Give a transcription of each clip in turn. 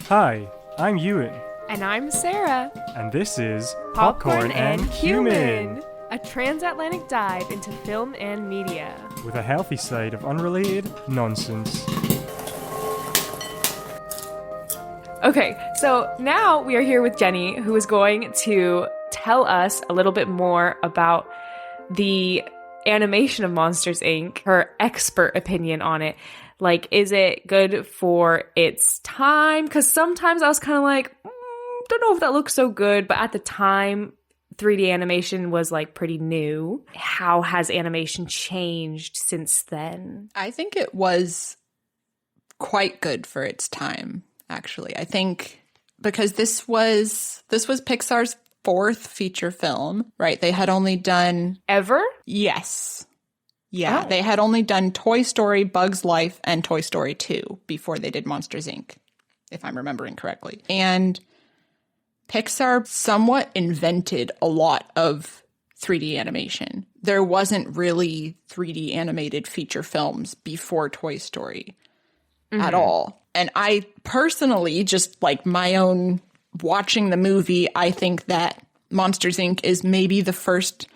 Hi, I'm Euan. And I'm Sarah. And this is Popcorn and Human, a transatlantic dive into film and media. with a healthy side of unrelated nonsense. Okay, so now we are here with Jenny, who is going to tell us a little bit more about the animation of Monsters, Inc., her expert opinion on it. Like, is it good for its time? Because sometimes I was kind of like, don't know if that looks so good. But at the time, 3D animation was like pretty new. How has animation changed since then? I think it was quite good for its time, actually. I think because this was Pixar's fourth feature film, right? They had only done... Ever? Yes. Yeah, Oh. They had only done Toy Story, Bug's Life, and Toy Story 2 before they did Monsters, Inc., if I'm remembering correctly. And Pixar somewhat invented a lot of 3D animation. There wasn't really 3D animated feature films before Toy Story at all. And I personally, just like my own watching the movie, I think that Monsters, Inc. is maybe the first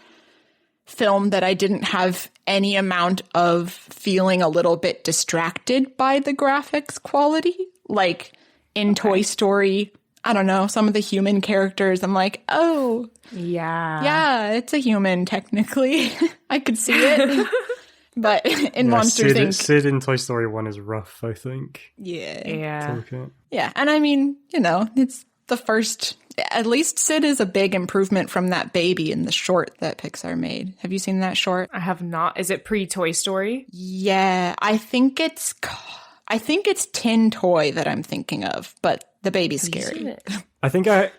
film that I didn't have any amount of feeling a little bit distracted by the graphics quality. Like in Toy Story, I don't know, some of the human characters, I'm like, oh, yeah, it's a human technically. I could see it. But in Monsters, Inc. Sid in Toy Story 1 is rough, I think. Yeah. Okay. Yeah, and I mean, you know, it's the first... At least Sid is a big improvement from that baby in the short that Pixar made. Have you seen that short? I have not. Is it pre-Toy Story? Yeah, I think it's Tin Toy that I'm thinking of, but the baby's scary. I think a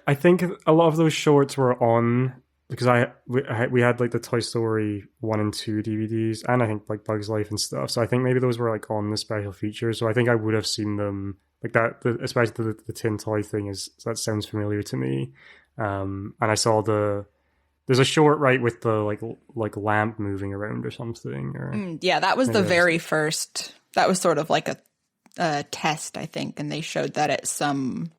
lot of those shorts were on because we had like the Toy Story 1 and 2 DVDs, and I think like Bug's Life and stuff. So I think maybe those were like on the special features. So I think I would have seen them. Like that, especially the tin toy thing that sounds familiar to me. And I saw there's a short right with the like lamp moving around or something. Or yeah, that was the very first. That was sort of like a test, I think, and they showed that at some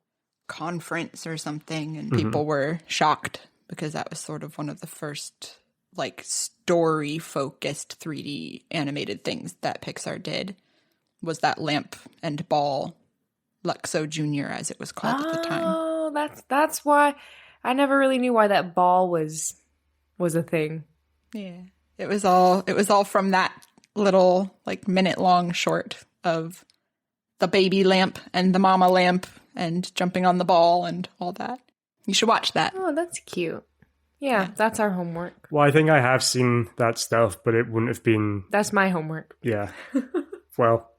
conference or something, and people were shocked because that was sort of one of the first like story focused 3D animated things that Pixar did. Was that lamp and ball. Luxo Jr., as it was called at the time. Oh, that's why I never really knew why that ball was a thing. Yeah. It was all from that little like minute-long short of the baby lamp and the mama lamp and jumping on the ball and all that. You should watch that. Oh, that's cute. Yeah, that's our homework. Well, I think I have seen that stuff, but it wouldn't have been... That's my homework. Yeah. Well,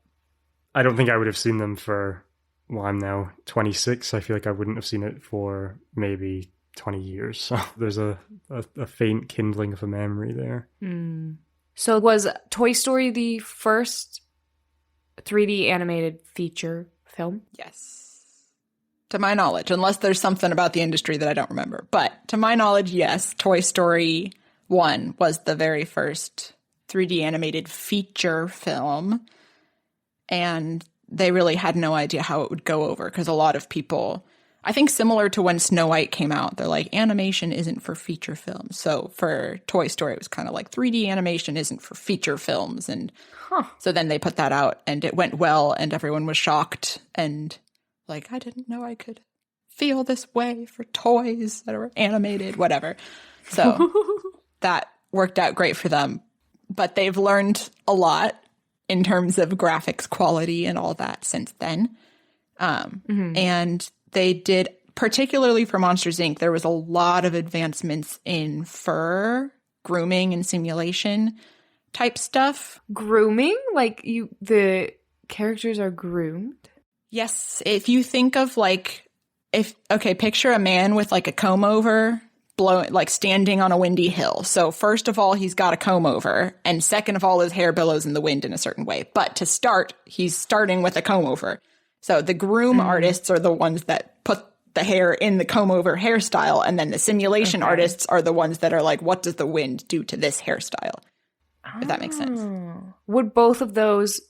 I don't think I would have seen them for... Well, I'm now 26. I feel like I wouldn't have seen it for maybe 20 years. So there's a faint kindling of a memory there. So was Toy Story the first 3D animated feature film? Yes. To my knowledge, unless there's something about the industry that I don't remember. But to my knowledge, yes, Toy Story 1 was the very first 3D animated feature film. And they really had no idea how it would go over because a lot of people, I think similar to when Snow White came out, they're like, animation isn't for feature films. So for Toy Story, it was kind of like 3D animation isn't for feature films. And so then they put that out and it went well and everyone was shocked and like, I didn't know I could feel this way for toys that are animated, whatever. So that worked out great for them. But they've learned a lot in terms of graphics quality and all that since then. And they did, particularly for Monsters, Inc., there was a lot of advancements in fur, grooming, and simulation type stuff. Grooming? Like the characters are groomed? Yes. If you think of like, picture a man with like a comb over, like standing on a windy hill. So first of all, he's got a comb over, and second of all, his hair billows in the wind in a certain way. But to start, he's starting with a comb over. So the groom artists are the ones that put the hair in the comb over hairstyle, and then the simulation artists are the ones that are like, what does the wind do to this hairstyle? If that makes sense. Would both of those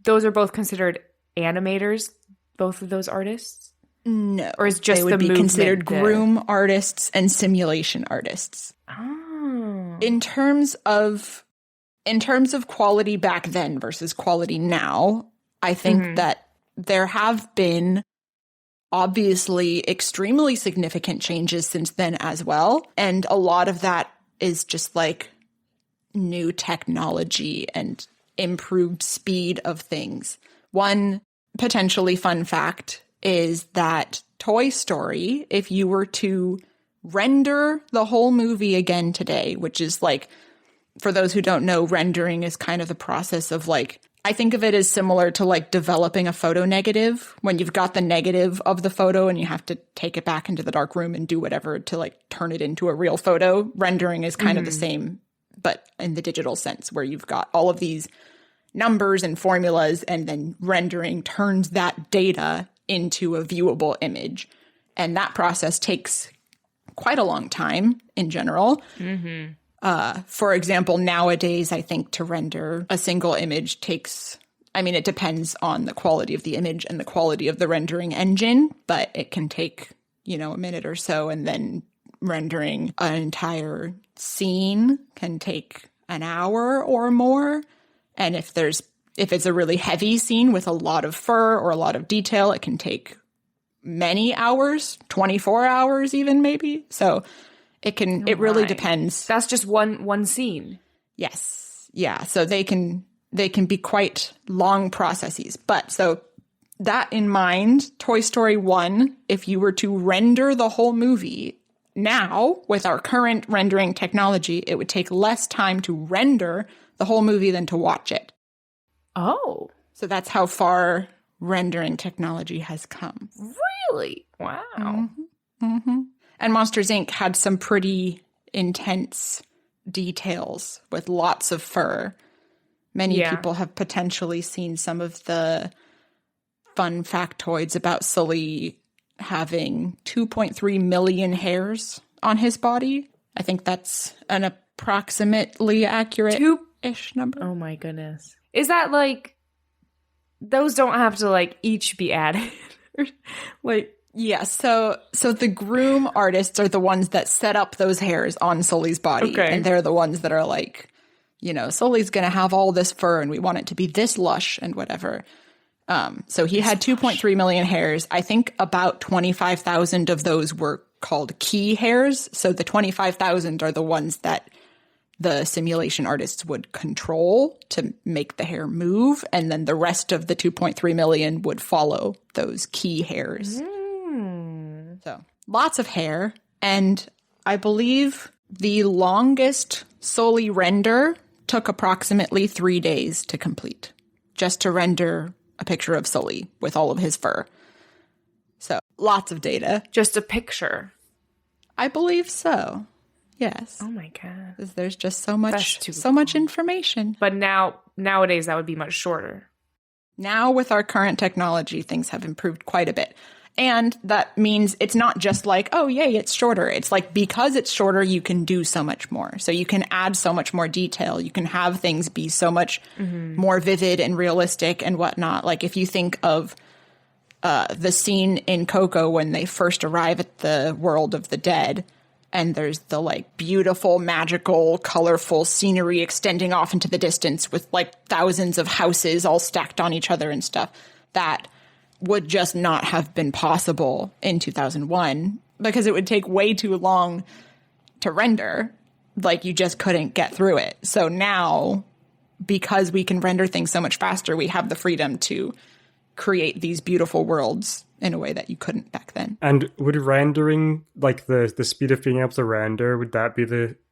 are both considered animators both of those artists? No. Or is just they would the be movement considered the- groom artists and simulation artists. Oh. In terms of quality back then versus quality now, I think that there have been obviously extremely significant changes since then as well. And a lot of that is just like new technology and improved speed of things. One potentially fun fact is that Toy Story, if you were to render the whole movie again today, which is like, for those who don't know, rendering is kind of the process of like, I think of it as similar to like developing a photo negative, when you've got the negative of the photo and you have to take it back into the dark room and do whatever to like turn it into a real photo. Rendering is kind of the same, but in the digital sense, where you've got all of these numbers and formulas, and then rendering turns that data into a viewable image. And that process takes quite a long time in general. For example, nowadays, I think to render a single image takes, I mean, it depends on the quality of the image and the quality of the rendering engine, but it can take, you know, a minute or so. And then rendering an entire scene can take an hour or more. And if it's a really heavy scene with a lot of fur or a lot of detail, it can take many hours, 24 hours even maybe. So it really depends. That's just one scene. Yes. Yeah. So they can be quite long processes. But so that in mind, Toy Story 1, if you were to render the whole movie now with our current rendering technology, it would take less time to render the whole movie than to watch it. Oh. So that's how far rendering technology has come. Really? Wow. And Monsters, Inc. had some pretty intense details with lots of fur. Many people have potentially seen some of the fun factoids about Sully having 2.3 million hairs on his body. I think that's an approximately accurate-ish number. Oh my goodness. Is that like, those don't have to like each be added? Like, yeah, so the groom artists are the ones that set up those hairs on Sully's body. Okay. And they're the ones that are like, you know, Sully's going to have all this fur and we want it to be this lush and whatever. So he had 2.3 million hairs. I think about 25,000 of those were called key hairs. So the 25,000 are the ones that the simulation artists would control to make the hair move. And then the rest of the 2.3 million would follow those key hairs. So lots of hair. And I believe the longest Sully render took approximately 3 days to complete, just to render a picture of Sully with all of his fur. So lots of data. just a picture. I believe so. Yes. Oh my God. 'Cause there's just so That's too much information. But nowadays that would be much shorter. Now with our current technology, things have improved quite a bit. And that means it's not just like, oh, yay, it's shorter. It's like, because it's shorter, you can do so much more. So you can add so much more detail. You can have things be so much more vivid and realistic and whatnot. Like if you think of the scene in Coco when they first arrive at the world of the dead, and there's the like beautiful, magical, colorful scenery extending off into the distance with like thousands of houses all stacked on each other and stuff, that would just not have been possible in 2001 because it would take way too long to render. Like you just couldn't get through it. So now, because we can render things so much faster, we have the freedom to create these beautiful worlds in a way that you couldn't back then. And would rendering, like the speed of being able to render, would that be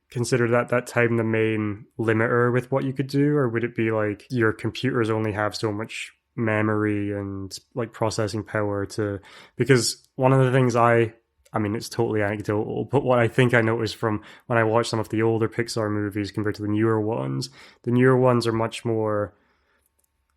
considered at that time the main limiter with what you could do? Or would it be like your computers only have so much memory and like processing power because one of the things I mean, it's totally anecdotal, but what I think I noticed from when I watched some of the older Pixar movies compared to the newer ones are much more,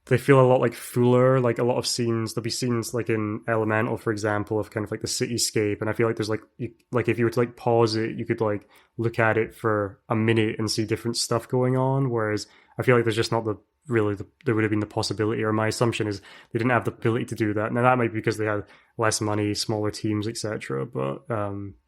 they feel a lot like fuller, like a lot of scenes, there'll be scenes like in Elemental, for example, of kind of like the cityscape, and I feel like there's like if you were to like pause it, you could like look at it for a minute and see different stuff going on, whereas I feel like there's just not the really there would have been the possibility, or my assumption is they didn't have the ability to do that. Now that might be because they had less money, smaller teams, etc. But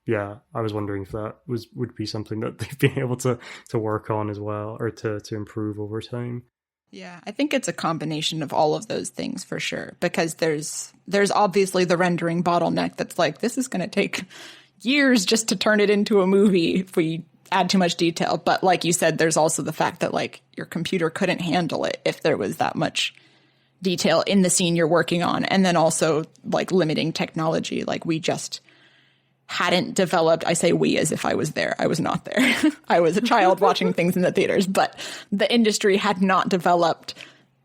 yeah, I was wondering if that would be something that they've been able to work on as well, or to improve over time. Yeah, I think it's a combination of all of those things for sure, because there's obviously the rendering bottleneck that's like, this is going to take years just to turn it into a movie if we add too much detail. But like you said, there's also the fact that like your computer couldn't handle it if there was that much detail in the scene you're working on. And then also like limiting technology. Like we just hadn't developed, I say we as if I was there. I was not there. I was a child watching things in the theaters, but the industry had not developed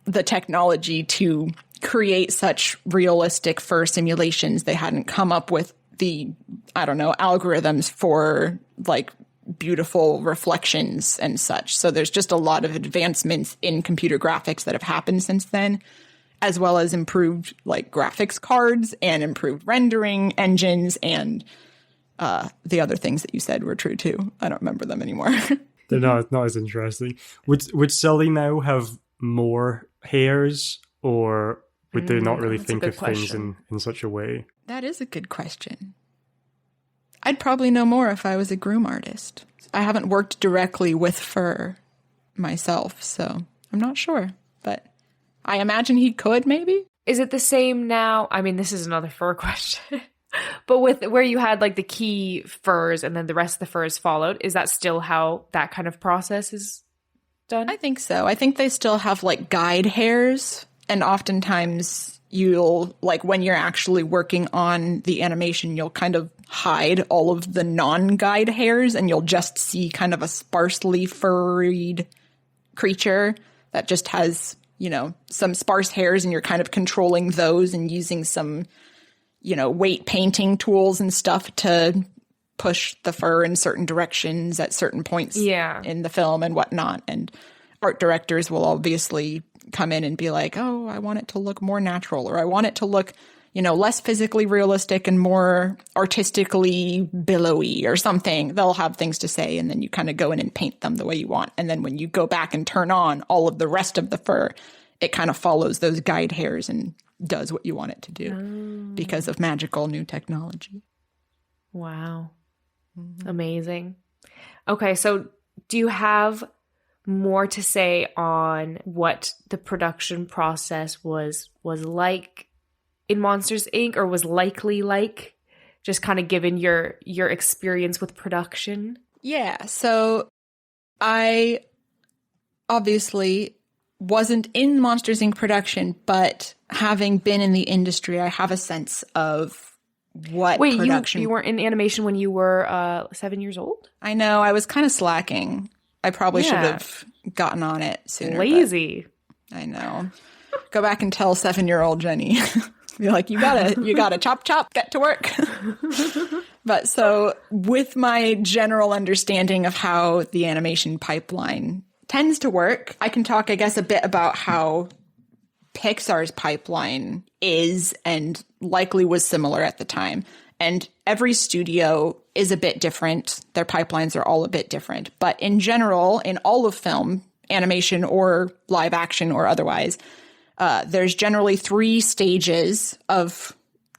the technology to create such realistic fur simulations. They hadn't come up with the, I don't know, algorithms for like beautiful reflections and such. So there's just a lot of advancements in computer graphics that have happened since then, as well as improved like graphics cards and improved rendering engines, and the other things that you said were true too. I don't remember them anymore. They're not as interesting. Would Sully now have more hairs, or would they not really think of things in such a way? That is a good question. I'd probably know more if I was a groom artist. I haven't worked directly with fur myself, so I'm not sure. But I imagine he could, maybe. Is it the same now? I mean, this is another fur question. But with where you had like the key furs and then the rest of the furs followed, is that still how that kind of process is done? I think so. I think they still have like guide hairs, and oftentimes you'll, like when you're actually working on the animation, you'll kind of hide all of the non-guide hairs and you'll just see kind of a sparsely furried creature that just has, you know, some sparse hairs, and you're kind of controlling those and using some, you know, weight painting tools and stuff to push the fur in certain directions at certain points in the film and whatnot. And art directors will obviously come in and be like, oh, I want it to look more natural, or I want it to look, you know, less physically realistic and more artistically billowy or something. They'll have things to say, and then you kind of go in and paint them the way you want. And then when you go back and turn on all of the rest of the fur, it kind of follows those guide hairs and does what you want it to do because of magical new technology. Wow. Mm-hmm. Amazing. Okay, so do you have more to say on what the production process was like in Monsters, Inc., or was likely like, just kind of given your experience with production? Yeah, so I obviously wasn't in Monsters, Inc. production, but having been in the industry, I have a sense of what production... Wait, you weren't in animation when you were 7 years old? I know, I was kind of slacking. I probably should have gotten on it sooner. Lazy. I know. Go back and tell 7-year-old Jenny. Be like, you gotta chop, get to work. But so with my general understanding of how the animation pipeline tends to work, I can talk, I guess, a bit about how Pixar's pipeline is and likely was similar at the time. And every studio is a bit different. Their pipelines are all a bit different. But in general, in all of film, animation or live action or otherwise, there's generally 3 stages of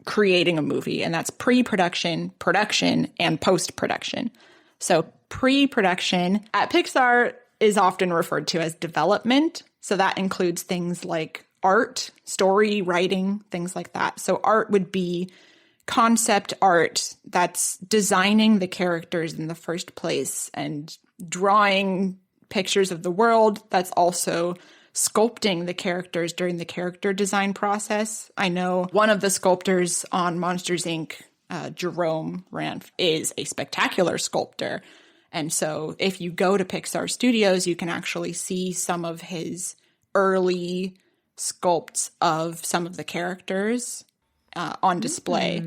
creating a movie, and that's pre-production, production, and post-production. So pre-production at Pixar is often referred to as development. So that includes things like art, story, writing, things like that. So art would be concept art that's designing the characters in the first place and drawing pictures of the world. That's also sculpting the characters during the character design process. I know one of the sculptors on Monsters, Inc., Jerome Ranf, is a spectacular sculptor. And so if you go to Pixar Studios, you can actually see some of his early sculpts of some of the characters on display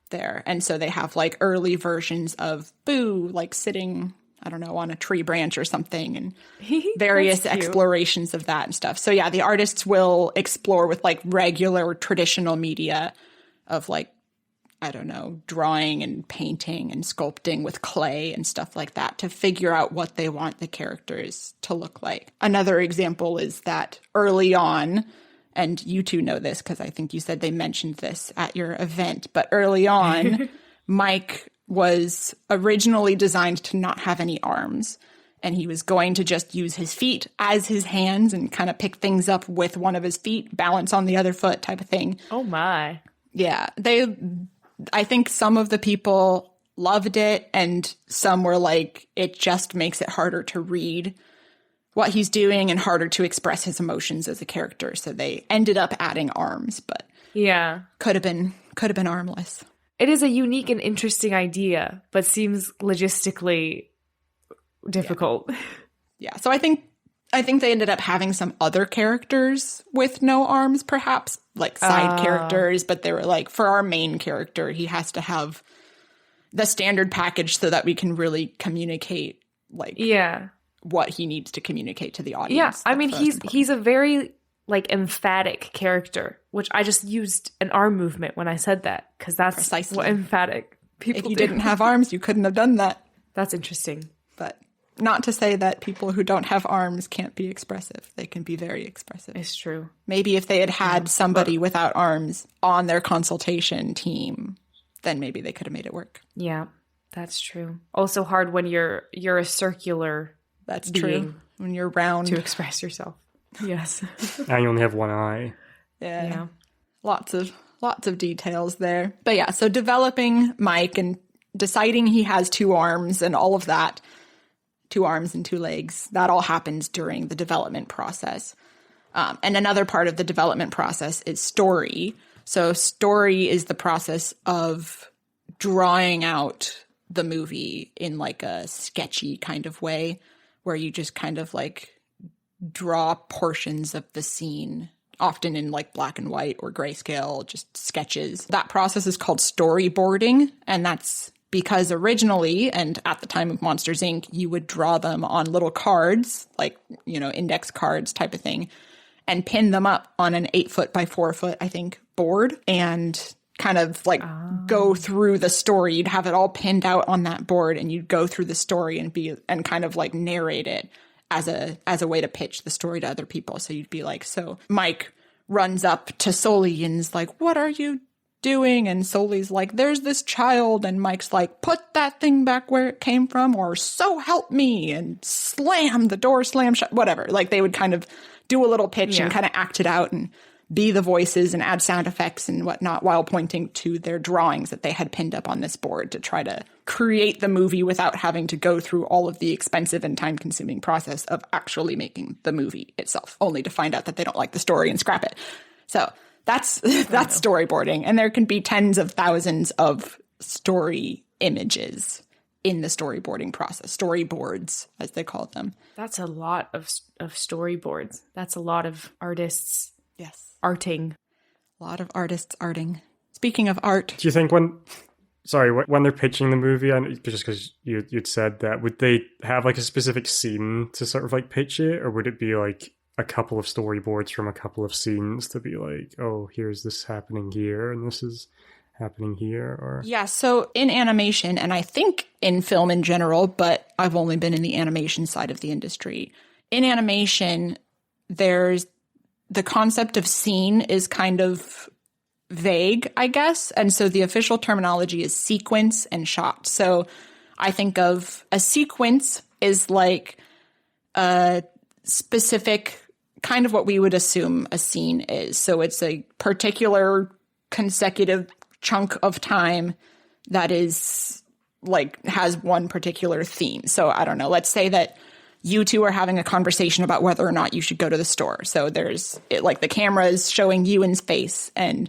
there. And so they have like early versions of Boo, like sitting, I don't know, on a tree branch or something, and various explorations of that and stuff. So yeah, the artists will explore with like regular traditional media of like I don't know, drawing and painting and sculpting with clay and stuff like that to figure out what they want the characters to look like. Another example is that early on, and you two know this because I think you said they mentioned this at your event, but early on, Mike was originally designed to not have any arms. And he was going to just use his feet as his hands and kind of pick things up with one of his feet, balance on the other foot type of thing. Oh, my. Yeah. I think some of the people loved it and some were like, it just makes it harder to read what he's doing and harder to express his emotions as a character. So they ended up adding arms, but yeah, could have been armless. It is a unique and interesting idea, but seems logistically difficult. Yeah. So I think they ended up having some other characters with no arms, perhaps like side characters, but they were like, for our main character, he has to have the standard package so that we can really communicate like what he needs to communicate to the audience. Yeah. I mean, he's a very like emphatic character, which I just used an arm movement when I said that because that's precisely what emphatic people do. If you didn't have arms, you couldn't have done that. That's interesting. But not to say that people who don't have arms can't be expressive. They can be very expressive. It's true. Maybe if they had somebody without arms on their consultation team, then maybe they could have made it work. Yeah, that's true. Also hard when you're a circular That's being true. When you're round. to express yourself. Yes. And you only have one eye. Yeah. Lots of details there. But yeah, so developing Mike and deciding he has two arms and all of that, 2 arms and 2 legs, that all happens during the development process. And another part of the development process is story. So story is the process of drawing out the movie in like a sketchy kind of way where you just kind of like draw portions of the scene, often in like black and white or grayscale, just sketches. That process is called storyboarding, and that's because originally, and at the time of Monsters, Inc., you would draw them on little cards, like, you know, index cards type of thing, and pin them up on an 8-foot by 4-foot, I think, board, and kind of like go through the story. You'd have it all pinned out on that board, and you'd go through the story and kind of like narrate it as a way to pitch the story to other people. So you'd be like, so Mike runs up to Sully and's like, "What are you doing?" And Sully's like, "There's this child," and Mike's like, "Put that thing back where it came from," or "So help me," and slam the door, slam shut, whatever. Like they would kind of do a little pitch and kind of act it out and be the voices and add sound effects and whatnot while pointing to their drawings that they had pinned up on this board to try to create the movie without having to go through all of the expensive and time-consuming process of actually making the movie itself, only to find out that they don't like the story and scrap it. So that's storyboarding. And there can be tens of thousands of story images in the storyboarding process, storyboards, as they call them. That's a lot of storyboards. That's a lot of artists. Yes. Arting. A lot of artists arting. Speaking of art. Do you think when they're pitching the movie, and just because you'd said that, would they have like a specific scene to sort of like pitch it, or would it be like a couple of storyboards from a couple of scenes to be like, oh, here's this happening here and this is happening here? Or yeah, so in animation, and I think in film in general, but I've only been in the animation side of the industry. In animation, there's the concept of scene is kind of vague, I guess. And so the official terminology is sequence and shot. So I think of a sequence is like a specific kind of what we would assume a scene is. So it's a particular consecutive chunk of time that is like has one particular theme. So I don't know, let's say that you two are having a conversation about whether or not you should go to the store. So there's like the camera is showing Euan's face and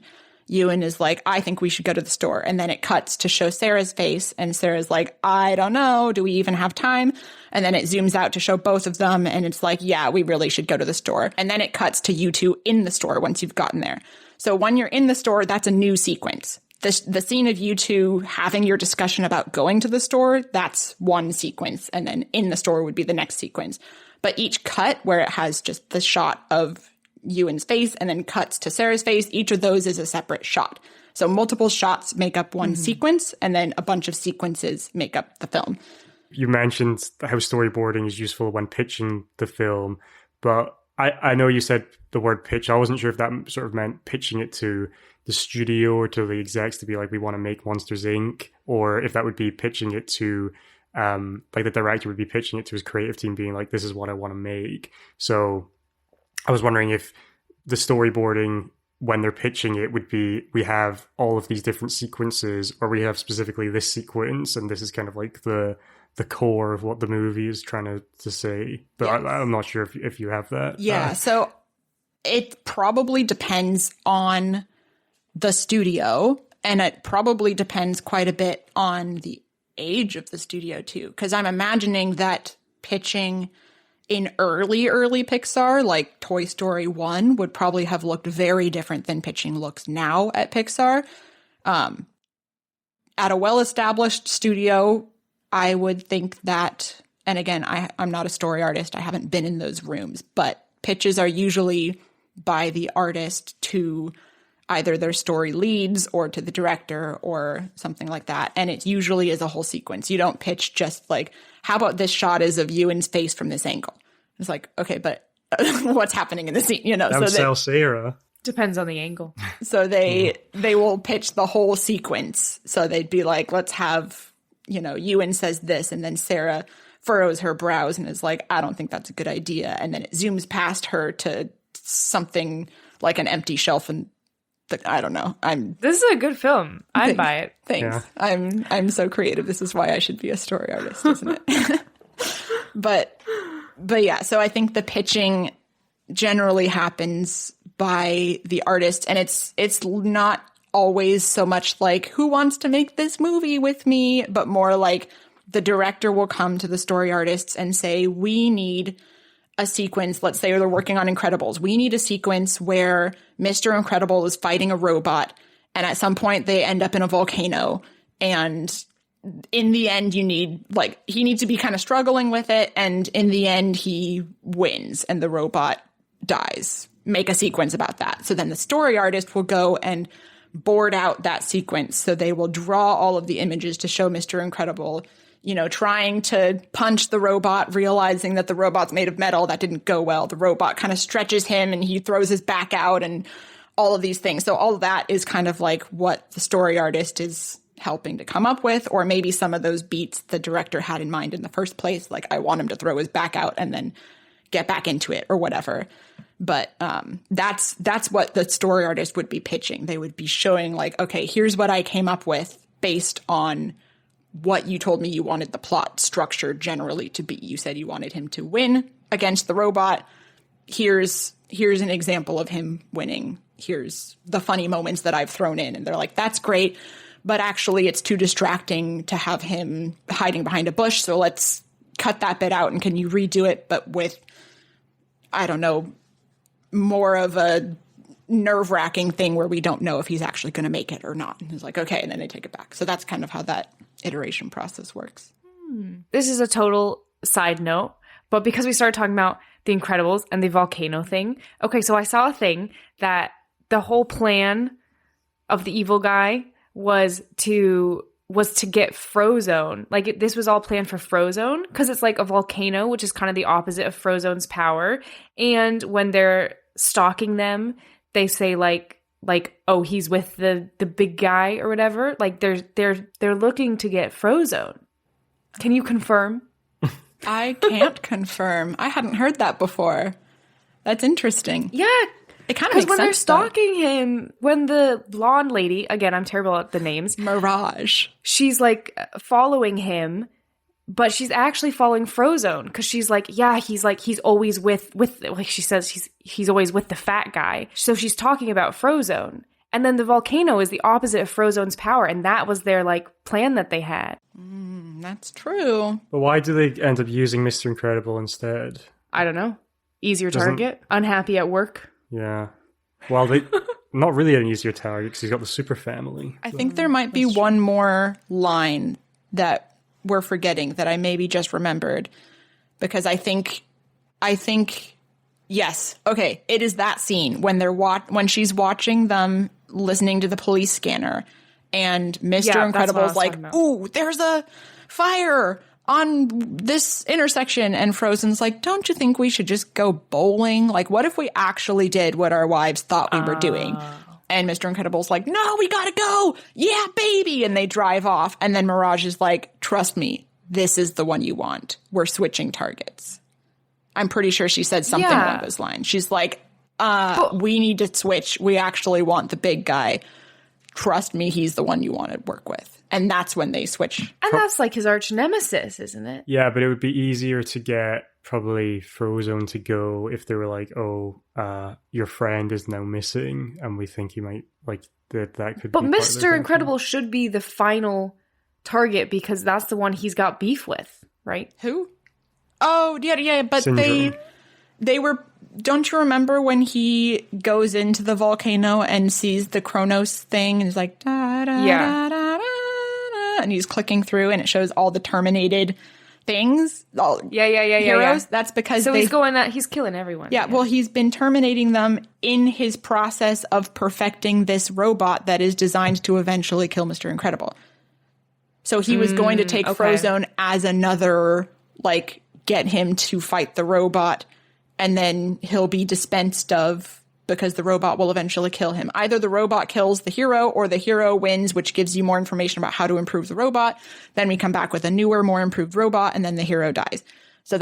Euan is like, "I think we should go to the store." And then it cuts to show Sarah's face and Sarah's like, "I don't know. Do we even have time?" And then it zooms out to show both of them. And it's like, "Yeah, we really should go to the store." And then it cuts to you two in the store once you've gotten there. So when you're in the store, that's a new sequence. The scene of you two having your discussion about going to the store, that's one sequence. And then in the store would be the next sequence. But each cut where it has just the shot of Euan's face and then cuts to Sarah's face, each of those is a separate shot. So multiple shots make up one sequence, and then a bunch of sequences make up the film. You mentioned how storyboarding is useful when pitching the film, but I know you said the word pitch. I wasn't sure if that sort of meant pitching it to the studio or to the execs to be like, we want to make Monsters, Inc., or if that would be pitching it to, like the director would be pitching it to his creative team being like, this is what I want to make. So I was wondering if the storyboarding, when they're pitching it, would be, we have all of these different sequences, or we have specifically this sequence, and this is kind of like the core of what the movie is trying to say. But I'm not sure if you have that. Yeah, so it probably depends on the studio, and it probably depends quite a bit on the age of the studio too, because I'm imagining that pitching in early Pixar, like Toy Story 1, would probably have looked very different than pitching looks now at Pixar. At a well-established studio, I would think that, and again, I'm not a story artist, I haven't been in those rooms, but pitches are usually by the artist to either their story leads or to the director or something like that. And it usually is a whole sequence. You don't pitch just like, how about this shot is of Euan's face from this angle? It's like, okay, but what's happening in the scene? You know, that would sell Sarah. Depends on the angle. So they will pitch the whole sequence. So they'd be like, let's have, you know, Euan says this, and then Sarah furrows her brows and is like, I don't think that's a good idea. And then it zooms past her to something like an empty shelf, and I don't know. This is a good film. I'd buy it. Thanks. Yeah. I'm so creative. This is why I should be a story artist, isn't it? But yeah, so I think the pitching generally happens by the artist, and it's not always so much like, who wants to make this movie with me, but more like the director will come to the story artists and say, we need a sequence. Let's say they're working on Incredibles. We need a sequence where Mr. Incredible is fighting a robot, and at some point they end up in a volcano, and in the end you need, like, he needs to be kind of struggling with it, and in the end he wins and the robot dies. Make a sequence about that. So then the story artist will go and board out that sequence. So they will draw all of the images to show Mr. Incredible, you know, trying to punch the robot, realizing that the robot's made of metal. That didn't go well. The robot kind of stretches him and he throws his back out and all of these things. So all of that is kind of like what the story artist is helping to come up with, or maybe some of those beats the director had in mind in the first place. Like, I want him to throw his back out and then get back into it or whatever. But that's what the story artist would be pitching. They would be showing like, okay, here's what I came up with based on what you told me you wanted the plot structure generally to be. You said you wanted him to win against the robot. Here's an example of him winning. Here's the funny moments that I've thrown in. And they're like, that's great, but actually it's too distracting to have him hiding behind a bush. So let's cut that bit out. And can you redo it, but with, I don't know, more of a nerve-wracking thing where we don't know if he's actually going to make it or not. And he's like, okay, and then they take it back. So that's kind of how that iteration process works. This is a total side note, but because we started talking about The Incredibles and the volcano thing, okay, so I saw a thing that the whole plan of the evil guy was to get Frozone. Like, this was all planned for Frozone because it's like a volcano, which is kind of the opposite of Frozone's power. And when they're stalking them, they say like, oh, he's with the big guy or whatever. Like, they're looking to get Frozone. Can you confirm? I can't confirm. I hadn't heard that before. That's interesting. Yeah. It kind of makes sense. Because when they're stalking him, when the blonde lady, again, I'm terrible at the names. Mirage. She's like following him, but she's actually following Frozone because she's like, yeah, he's always with like she says he's always with the fat guy. So she's talking about Frozone. And then the volcano is the opposite of Frozone's power, and that was their like plan that they had. That's true. But why do they end up using Mr. Incredible instead? I don't know. Easier target. Unhappy at work. Yeah. Well, they not really an easier target because he's got the super family. I think there might be one more line that we're forgetting that I maybe just remembered, because I think yes. Okay, it is that scene when when she's watching them listening to the police scanner. And Mr. Yeah, Incredible's like, talking about. ooh, there's a fire on this intersection. And Frozen's like, don't you think we should just go bowling? Like, what if we actually did what our wives thought we were doing? And Mr. Incredible's like, no, we gotta go. Yeah, baby. And they drive off. And then Mirage is like, trust me, this is the one you want. We're switching targets. I'm pretty sure she said something along those lines. She's like, we need to switch. We actually want the big guy. Trust me, he's the one you want to work with. And that's when they switch. And that's like his arch nemesis, isn't it? Yeah, but it would be easier to get probably Frozone to go if they were like, oh, your friend is now missing, and we think he might, like, that could But be part of their Mr. Incredible should be the final target because that's the one he's got beef with, right? Who? Oh, yeah, but Syndrome. they were... Don't you remember when he goes into the volcano and sees the Kronos thing and he's like, da, da, da, da, da, da, and he's clicking through and it shows all the terminated things. All heroes. That's because he's going that he's killing everyone. Yeah, well, he's been terminating them in his process of perfecting this robot that is designed to eventually kill Mr. Incredible. So he was going to take Frozone as another, like, get him to fight the robot. And then he'll be dispensed of because the robot will eventually kill him. Either the robot kills the hero or the hero wins, which gives you more information about how to improve the robot. Then we come back with a newer, more improved robot, and then the hero dies. So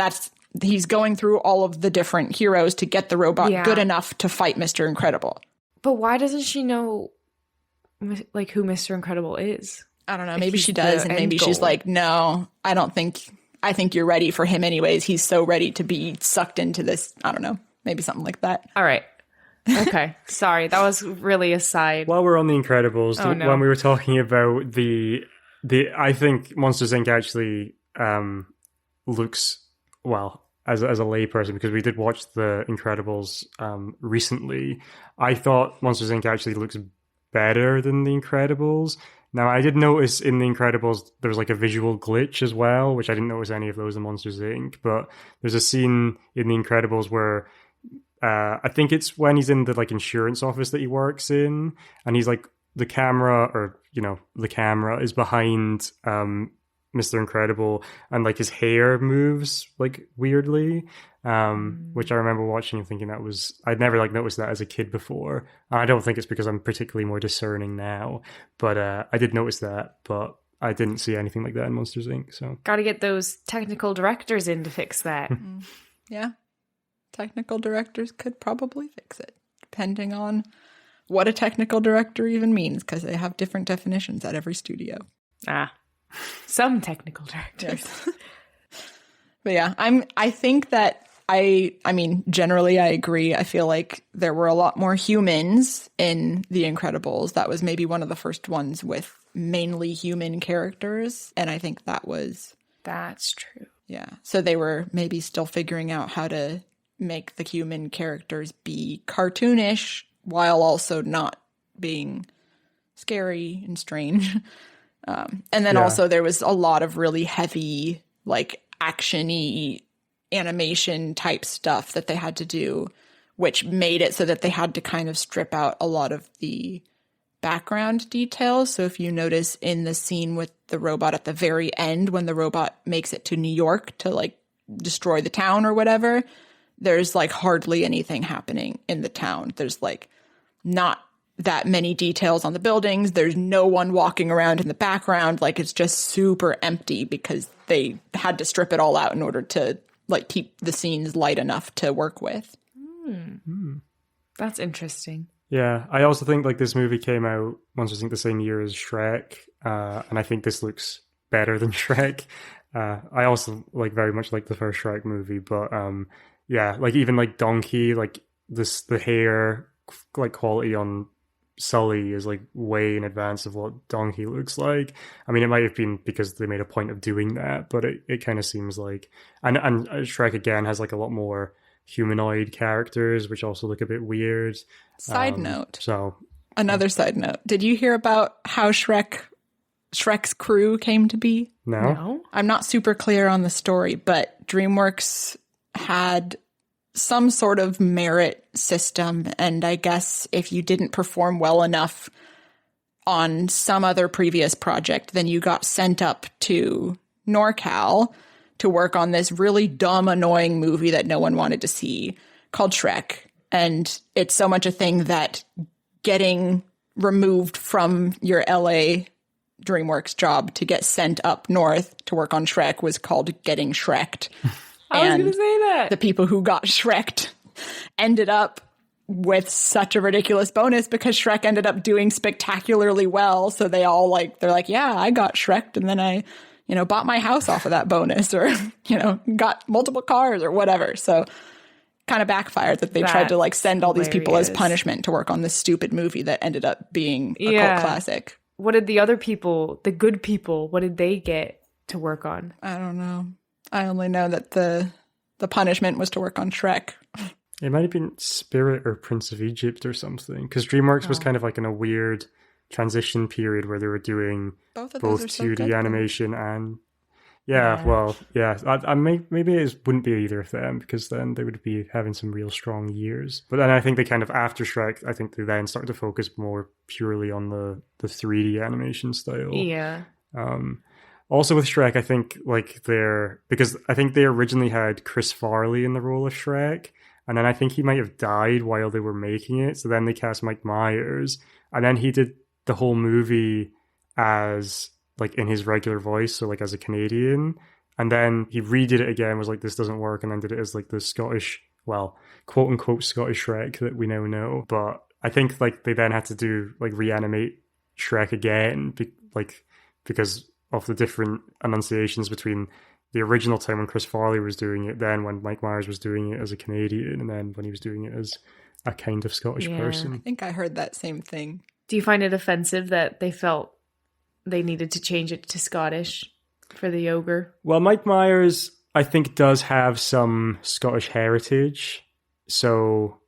he's going through all of the different heroes to get the robot good enough to fight Mr. Incredible. But why doesn't she know, like, who Mr. Incredible is? I don't know. Maybe she does, and maybe she's like, no, I think you're ready for him anyways. He's so ready to be sucked into this. I don't know. Maybe something like that. All right. Okay. Sorry. That was really a side. While we're on the Incredibles, when we were talking about the I think Monsters, Inc. actually looks, well, as a layperson, because we did watch the Incredibles recently, I thought Monsters, Inc. actually looks better than the Incredibles. Now, I did notice in The Incredibles, there was like a visual glitch as well, which I didn't notice any of those in Monsters, Inc. But there's a scene in The Incredibles where I think it's when he's in the like insurance office that he works in, and he's like the camera is behind Mr. Incredible, and like his hair moves like weirdly, which I remember watching and thinking I'd never like noticed that as a kid before. And I don't think it's because I'm particularly more discerning now, but I did notice that, but I didn't see anything like that in Monsters, Inc. So got to get those technical directors in to fix that. Yeah, technical directors could probably fix it, depending on what a technical director even means, because they have different definitions at every studio. Some technical directors. Yes. But yeah, I think that I mean, generally I agree. I feel like there were a lot more humans in The Incredibles. That was maybe one of the first ones with mainly human characters. And I think that's true. Yeah. So they were maybe still figuring out how to make the human characters be cartoonish while also not being scary and strange. And then also there was a lot of really heavy, like, action-y animation type stuff that they had to do, which made it so that they had to kind of strip out a lot of the background details. So if you notice in the scene with the robot at the very end, when the robot makes it to New York to, like, destroy the town or whatever, there's, like, hardly anything happening in the town. There's, like, not that many details on the buildings. There's no one walking around in the background. Like, it's just super empty because they had to strip it all out in order to, like, keep the scenes light enough to work with. That's interesting. Yeah, I also think like this movie came out Monsters Inc. the same year as Shrek, and I think this looks better than Shrek. I also like very much like the first Shrek movie, but yeah, like even like Donkey, like the hair like quality on Sully is like way in advance of what Donkey looks like. I mean, it might have been because they made a point of doing that, but it kind of seems like, and Shrek again has like a lot more humanoid characters, which also look a bit weird. Side note. So another side note. Did you hear about how Shrek's crew came to be? No. I'm not super clear on the story, but DreamWorks had some sort of merit system. And I guess if you didn't perform well enough on some other previous project, then you got sent up to NorCal to work on this really dumb, annoying movie that no one wanted to see called Shrek. And it's so much a thing that getting removed from your LA Dreamworks job to get sent up north to work on Shrek was called getting Shreked. I was going to say that. The people who got Shreked ended up with such a ridiculous bonus because Shrek ended up doing spectacularly well. So they all they're like, yeah, I got Shreked and then I, bought my house off of that bonus or, got multiple cars or whatever. So kind of backfired that they tried to send all these people as punishment to work on this stupid movie that ended up being a cult classic. What did the other people, the good people, what did they get to work on? I don't know. I only know that the punishment was to work on Shrek. It might have been Spirit or Prince of Egypt or something, because DreamWorks was kind of in a weird transition period where they were doing both 2D animation and maybe it wouldn't be either of them, because then they would be having some real strong years. But then I think they kind of, after Shrek, I think they then started to focus more purely on the 3D animation style. Yeah. Also with Shrek, I think because I think they originally had Chris Farley in the role of Shrek, and then I think he might have died while they were making it. So then they cast Mike Myers, and then he did the whole movie as in his regular voice, so as a Canadian, and then he redid it again, was this doesn't work, and then did it as the Scottish, well, quote unquote Scottish Shrek that we now know. But I think they then had to do reanimate Shrek again, because of the different enunciations between the original time when Chris Farley was doing it, then when Mike Myers was doing it as a Canadian, and then when he was doing it as a kind of Scottish person. I think I heard that same thing. Do you find it offensive that they felt they needed to change it to Scottish for the ogre? Well, Mike Myers, I think, does have some Scottish heritage, so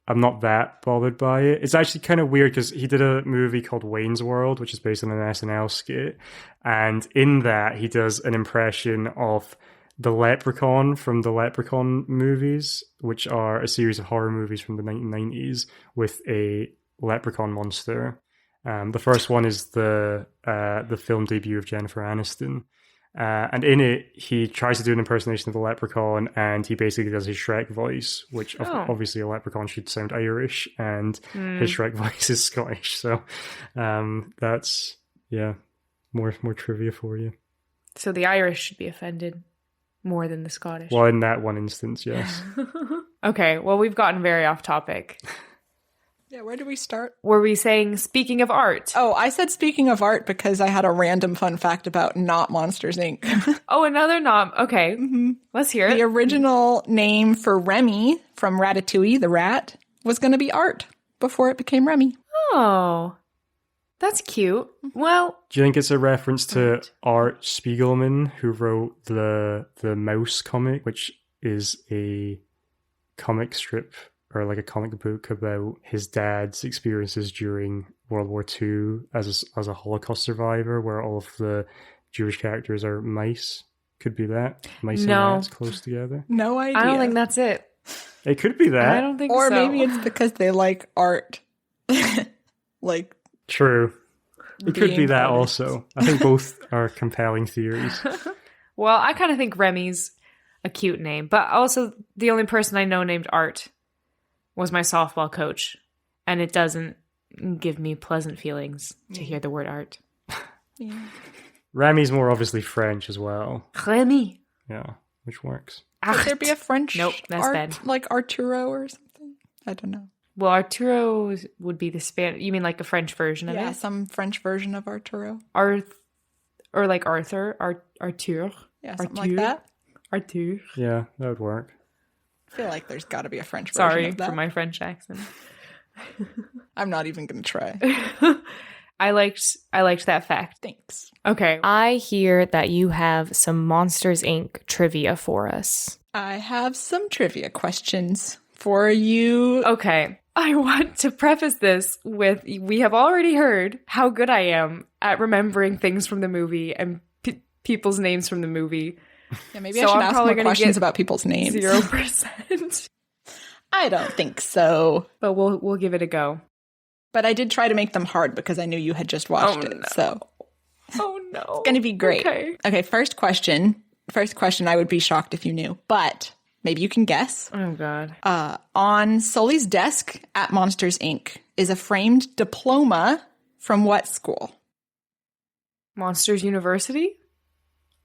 I'm not that bothered by it. It's actually kind of weird because he did a movie called Wayne's World, which is based on an SNL skit. And in that, he does an impression of the Leprechaun from the Leprechaun movies, which are a series of horror movies from the 1990s with a leprechaun monster. The first one is the film debut of Jennifer Aniston. And in it, he tries to do an impersonation of the leprechaun, and he basically does his Shrek voice, which obviously a leprechaun should sound Irish, and his Shrek voice is Scottish. So that's, more trivia for you. So the Irish should be offended more than the Scottish. Well, in that one instance, yes. Okay, well, we've gotten very off topic. Yeah, where do we start? Were we saying, speaking of art? Oh, I said speaking of art because I had a random fun fact about not Monsters, Inc. Oh, another not. Okay, let's hear it. The original name for Remy from Ratatouille, the rat, was going to be Art before it became Remy. Oh, that's cute. Well, do you think it's a reference to Art Spiegelman, who wrote the Mouse comic, which is a comic strip or a comic book about his dad's experiences during World War II as a Holocaust survivor, where all of the Jewish characters are mice? Could be that. Mice and rats close together. No idea. I don't think that's it. It could be that. I don't think or so. Or maybe it's because they like art. True. It could be that also. I think both are compelling theories. Well, I kind of think Remy's a cute name, but also the only person I know named Art was my softball coach, and it doesn't give me pleasant feelings to hear the word art. Yeah. Remy's more obviously French as well. Remy. Yeah, which works. Could there be a French that's art, bad. Like Arturo or something? I don't know. Well, Arturo would be the Spanish. You mean a French version of it? Yeah, some French version of Arturo. Or like Arthur, Arthur. Yeah, something like that. Arthur. Yeah, that would work. I feel like there's got to be a French version Sorry of that. for my French accent. I'm not even going to try. I liked that fact. Thanks. Okay. I hear that you have some Monsters, Inc. trivia for us. I have some trivia questions for you. Okay. I want to preface this with, we have already heard how good I am at remembering things from the movie and people's names from the movie. Yeah, maybe I should ask more questions about people's names. 0%. I don't think so. But we'll give it a go. But I did try to make them hard because I knew you had just watched it. No. So Oh no. it's going to be great. Okay, first question. First question, I would be shocked if you knew, but maybe you can guess. Oh God. On Sully's desk at Monsters, Inc. is a framed diploma from what school? Monsters University?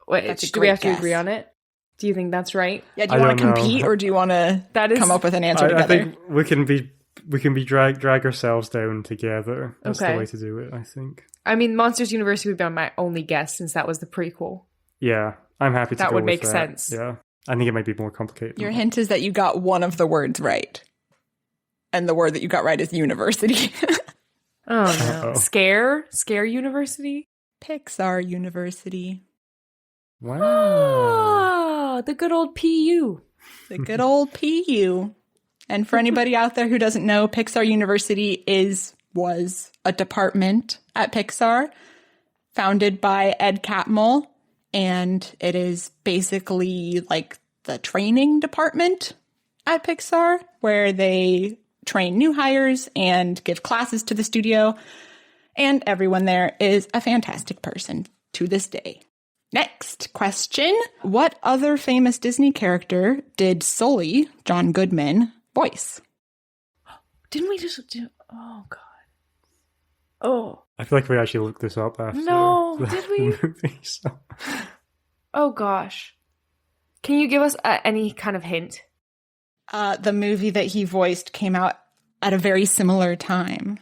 Wait, That's a do we great have to guess. agree on it? Do you think that's right? Yeah, do you want to compete or do you want to come up with an answer together? I think we can be drag ourselves down together. That's Okay. the way to do it, I think. I mean, Monsters University would be my only guess since that was the prequel. Yeah, I'm happy to That go would with make that. sense. Yeah. I think it might be more complicated. Your hint is that you got one of the words right. And the word that you got right is university. Oh no. Uh-oh. Scare University? Pixar University. Wow. Oh, the good old PU. The good old PU. And for anybody out there who doesn't know, Pixar University was a department at Pixar founded by Ed Catmull. And it is basically like the training department at Pixar where they train new hires and give classes to the studio. And everyone there is a fantastic person to this day. Next question. What other famous Disney character did Sully, John Goodman, voice? Didn't we just do... Oh, God. Oh. I feel like we actually looked this up after No, the did we? movie. So. Oh, gosh. Can you give us any kind of hint? The movie that he voiced came out at a very similar time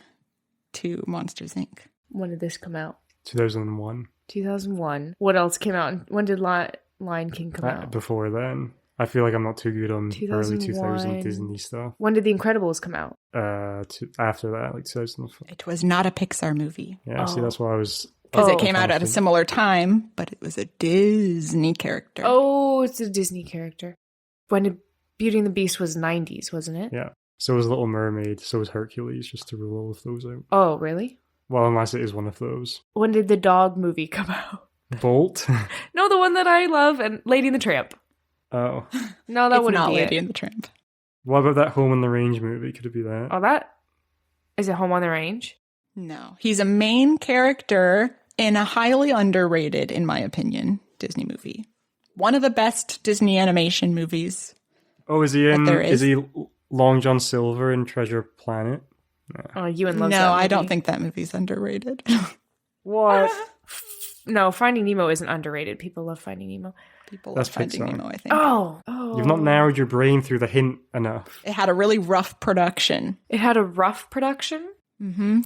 to Monsters, Inc. When did this come out? 2001. 2001. What else came out? When did Lion King come out? Before then. I feel like I'm not too good on early 2000 2001. Disney stuff. When did The Incredibles come out? After that, like 2004. It was not a Pixar movie Yeah, see, that's why I was... because it came out at a similar time, but it was a Disney character. Oh, it's a Disney character. When did Beauty and the Beast was 90s, wasn't it? Yeah. So was Little Mermaid, so was Hercules, just to rule all of those out. Oh, really? Well, unless it is one of those. When did the dog movie come out? Bolt? No, the one that I love, and Lady and the Tramp. Oh. No, that It's wouldn't not be Lady it. and the Tramp. What about that Home on the Range movie? Could it be that? Oh, that? Is it Home on the Range? No. He's a main character in a highly underrated, in my opinion, Disney movie. One of the best Disney animation movies. Oh, is he in... there Is is. he Long John Silver in Treasure Planet? Oh, Ewan loves that No, movie. I don't think that movie's underrated. What? No, Finding Nemo isn't underrated. People love Finding Nemo. People That's love Finding Pixar. Nemo, I think. Oh. You've not narrowed your brain through the hint enough. It had a really rough production. It had a rough production?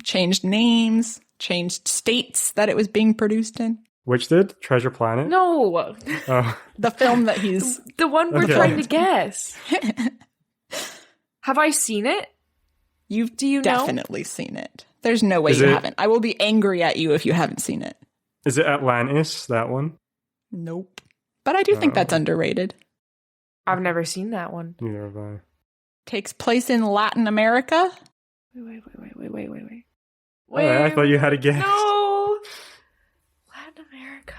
Changed names, changed states that it was being produced in. Which did? Treasure Planet? No. Oh. The film that he's... The one we're Okay. trying to guess. Have I seen it? You've Do you know? definitely seen it. There's no way Is you it- haven't. I will be angry at you if you haven't seen it. Is it Atlantis, that one? Nope. But I do think that's underrated. I've never seen that one. Neither have I. Takes place in Latin America. Wait. Oh, I thought you had a guess. No. Latin America.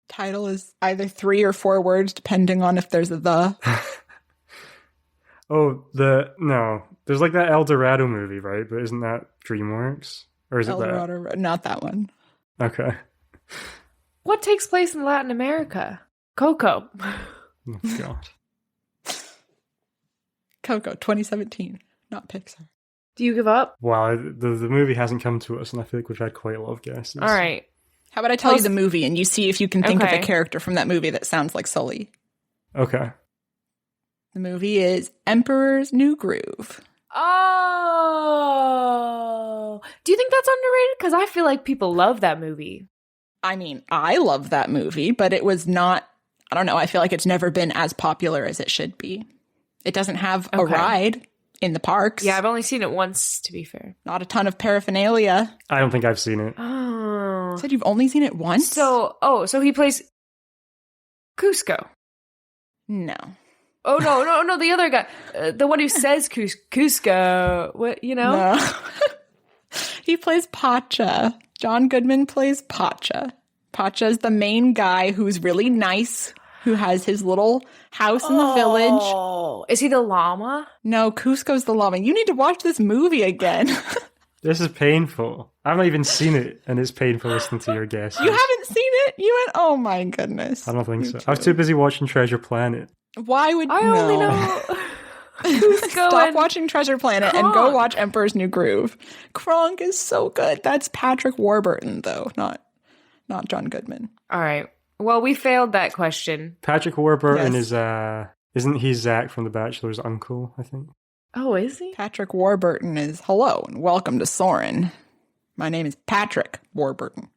Title is either 3 or 4 words, depending on if there's a the. Oh, no. There's like that El Dorado movie, right? But isn't that Dreamworks? Or is it El that? Dorado, not that one. Okay. What takes place in Latin America? Coco. Oh, God. Coco, 2017, not Pixar. Do you give up? Wow, the movie hasn't come to us, and I feel like we've had quite a lot of guesses. All right. How about I tell you the movie and you see if you can think of Okay. a character from that movie that sounds like Sully? Okay. The movie is Emperor's New Groove. Oh. Do you think that's underrated? Because I feel like people love that movie. I mean, I love that movie, but it was not, I don't know, I feel like it's never been as popular as it should be. It doesn't have a Okay. ride in the parks. Yeah, I've only seen it once, to be fair. Not a ton of paraphernalia. I don't think I've seen it. Oh. Said you've only seen it once? So he plays Cusco. No. Oh, no, the other guy. The one who says Cusco. What, you know? No. He plays Pacha. John Goodman plays Pacha. Pacha's the main guy who's really nice who has his little house in the village. Oh, is he the llama? No, Cusco's the llama. You need to watch this movie again. This is painful. I've not even seen it, and it's painful listening to your guesses. You haven't seen it? You went, oh my goodness. I don't think so. I was too busy watching Treasure Planet. Why would I only know Cusco. Stop watching Treasure Planet and go watch Emperor's New Groove. Kronk is so good. That's Patrick Warburton, though, not John Goodman. All right. Well, we failed that question. Patrick Warburton is, isn't he Zach from The Bachelor's uncle, I think? Oh, is he? Patrick Warburton is, hello and welcome to Soren. My name is Patrick Warburton,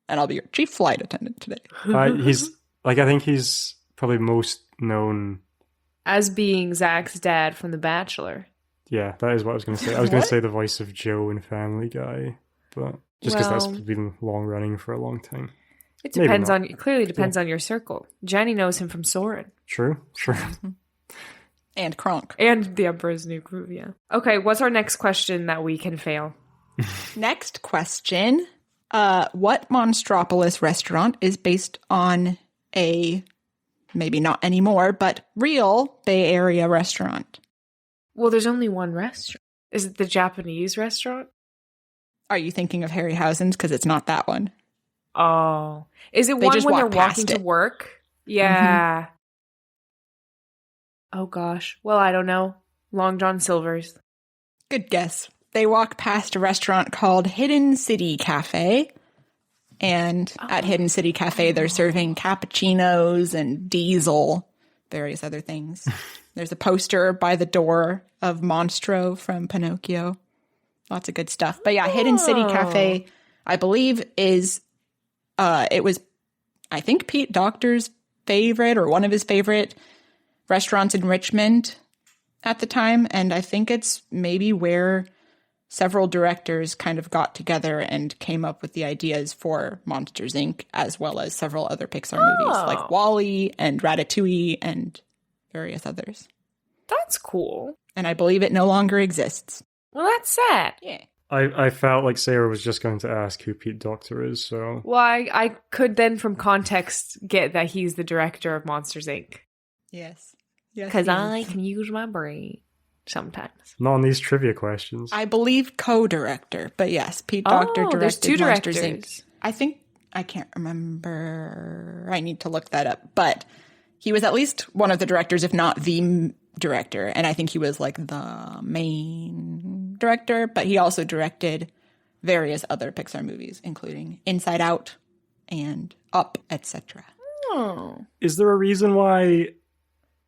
and I'll be your chief flight attendant today. I think he's probably most known as being Zach's dad from The Bachelor. Yeah, that is what I was going to say. I was going to say the voice of Joe in Family Guy, but just because that's been long running for a long time. It depends on your circle. Jenny knows him from Soren. True. And Kronk. And The Emperor's New Groove, yeah. Okay, what's our next question that we can fail? Next question. What Monstropolis restaurant is based on a, maybe not anymore, but real Bay Area restaurant? Well, there's only one restaurant. Is it the Japanese restaurant? Are you thinking of Harryhausen's? Because it's not that one. Oh. Is it one when they're walking to work? Yeah. Mm-hmm. Oh, gosh. Well, I don't know. Long John Silver's. Good guess. They walk past a restaurant called Hidden City Cafe. And at Hidden City Cafe, they're serving cappuccinos and diesel, various other things. There's a poster by the door of Monstro from Pinocchio. Lots of good stuff. But yeah, Hidden City Cafe, I believe, is, it was, I think, Pete Docter's favorite or one of his favorite restaurants in Richmond at the time. And I think it's maybe where several directors kind of got together and came up with the ideas for Monsters, Inc., as well as several other Pixar movies like WALL-E and Ratatouille and various others. That's cool. And I believe it no longer exists. Well, that's sad. Yeah. I felt like Sarah was just going to ask who Pete Docter is, so... Well, I could then from context get that he's the director of Monsters, Inc. Yes. Because I can use my brain sometimes. Not on these trivia questions. I believe co-director, but yes, Pete Docter directed there's two Monsters, directors. Inc. I can't remember. I need to look that up. But he was at least one of the directors, if not the director. And I think he was like the main director, but he also directed various other Pixar movies, including Inside Out and Up, etc. Oh. Is there a reason why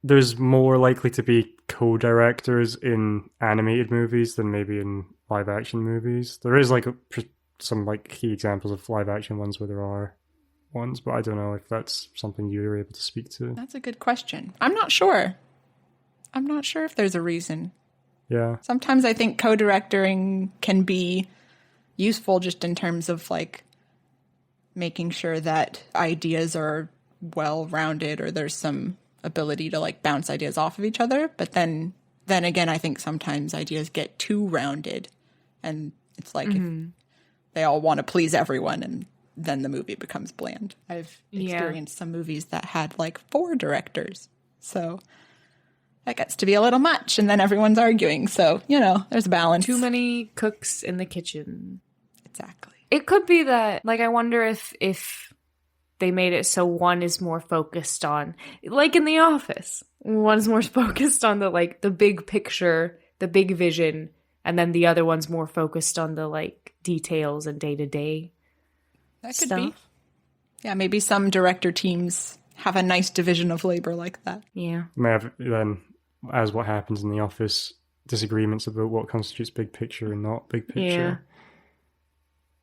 there's more likely to be co-directors in animated movies than maybe in live-action movies? There is like some like key examples of live-action ones where there are ones, but I don't know if that's something you're able to speak to. That's a good question. I'm not sure if there's a reason. Yeah. Sometimes I think co-directing can be useful just in terms of like making sure that ideas are well-rounded or there's some ability to like bounce ideas off of each other. But then again, I think sometimes ideas get too rounded and it's like if they all want to please everyone and then the movie becomes bland. I've experienced some movies that had like 4 directors. So that gets to be a little much and then everyone's arguing. So, there's a balance. Too many cooks in the kitchen. Exactly. It could be that, like, I wonder if they made it so one is more focused on, like in The Office, one's more focused on the big picture, the big vision, and then the other one's more focused on the like details and day-to-day That could stuff. be. Yeah, maybe some director teams have a nice division of labor like that. Yeah. May have then, as what happens in The Office, disagreements about what constitutes big picture and not big picture. Yeah.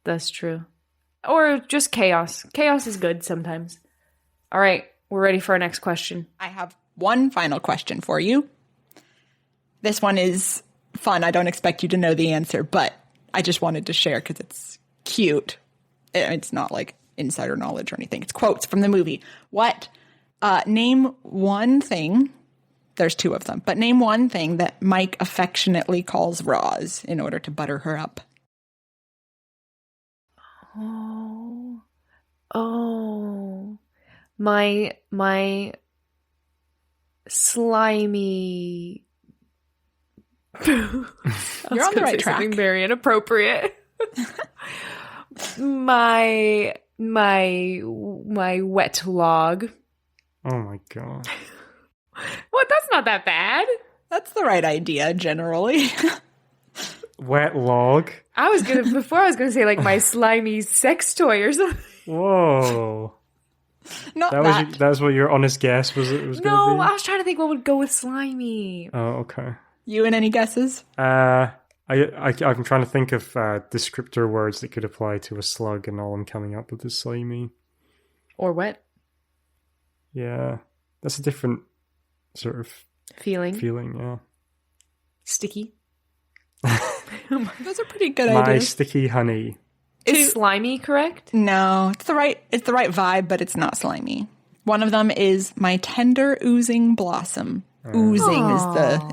That's true. Or just chaos. Chaos is good sometimes. All right, we're ready for our next question. I have one final question for you. This one is fun. I don't expect you to know the answer, but I just wanted to share because it's cute. It's not like insider knowledge or anything. It's quotes from the movie. Name one thing. There's 2 of them, but name one thing that Mike affectionately calls Roz in order to butter her up. Oh. My slimy. You're on the right track. Something very inappropriate. my wet log. Oh my god. What? That's not that bad. That's the right idea, generally. Wet log. I was gonna say like my slimy sex toy or something. Whoa. Not That was what your honest guess was. It was No, going to be. I was trying to think what would go with slimy. Oh, okay. You and any guesses? I'm trying to think of descriptor words that could apply to a slug, and all I'm coming up with is slimy. Or wet. Yeah, that's a different sort of Feeling. Yeah. Sticky. Those are pretty good My ideas. sticky honey. Is slimy correct? No, it's the right vibe, but it's not slimy. One of them is my tender oozing blossom. Oozing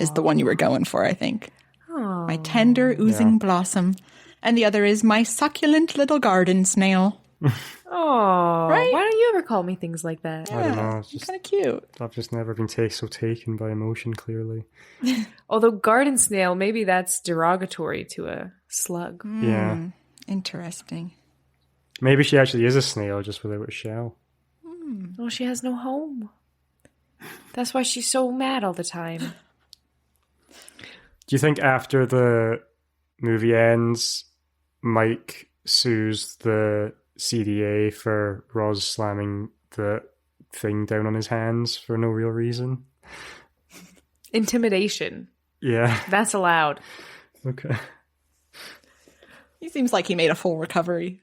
is the one you were going for, I think. Aww. My tender oozing blossom. And the other is my succulent little garden snail. Oh, Right? why don't you ever call me things like that? I don't know. It's just Kind of cute. I've just never been so taken by emotion. Clearly. Although garden snail, maybe that's derogatory to a slug. Yeah. Interesting. Maybe she actually is a snail, just without a shell. Oh, she has no home. That's why she's so mad all the time. Do you think after the movie ends, Mike sues the CDA for Roz slamming the thing down on his hands for no real reason? Intimidation. Yeah. That's allowed. Okay. He seems like he made a full recovery.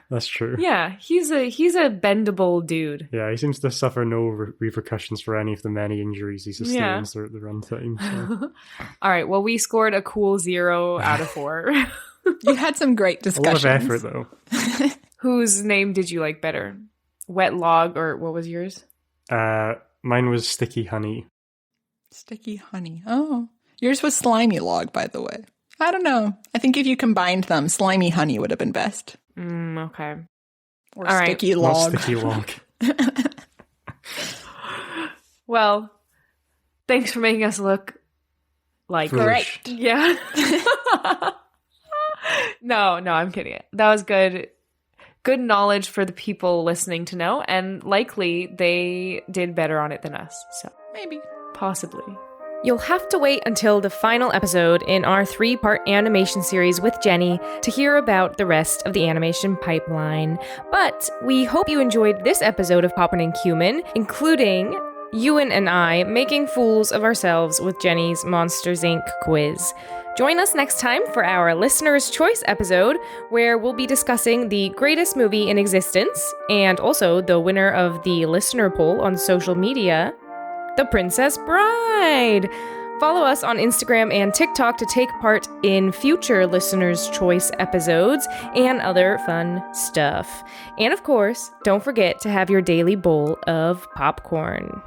That's true. Yeah, he's a bendable dude. Yeah, he seems to suffer no repercussions for any of the many injuries he sustains Yeah. throughout the runtime. So. All right, well, we scored a cool 0 out of 4. You had some great A lot discussions. of effort, though. Whose name did you like better? Wet log, or what was yours? Mine was sticky honey. Sticky honey. Oh. Yours was slimy log, by the way. I don't know. I think if you combined them, slimy honey would have been best. Okay. Or All right. sticky Not log. sticky log. Well, thanks for making us look like... Foolish. Yeah. No, I'm kidding. That was good. Good knowledge for the people listening to know, and likely they did better on it than us. So Maybe. possibly. You'll have to wait until the final episode in our 3-part animation series with Jenny to hear about the rest of the animation pipeline. But we hope you enjoyed this episode of Poppin' and Cumin, including Euan and I making fools of ourselves with Jenny's Monsters, Inc. quiz. Join us next time for our Listener's Choice episode, where we'll be discussing the greatest movie in existence, and also the winner of the listener poll on social media, The Princess Bride. Follow us on Instagram and TikTok to take part in future Listener's Choice episodes and other fun stuff. And of course, don't forget to have your daily bowl of popcorn.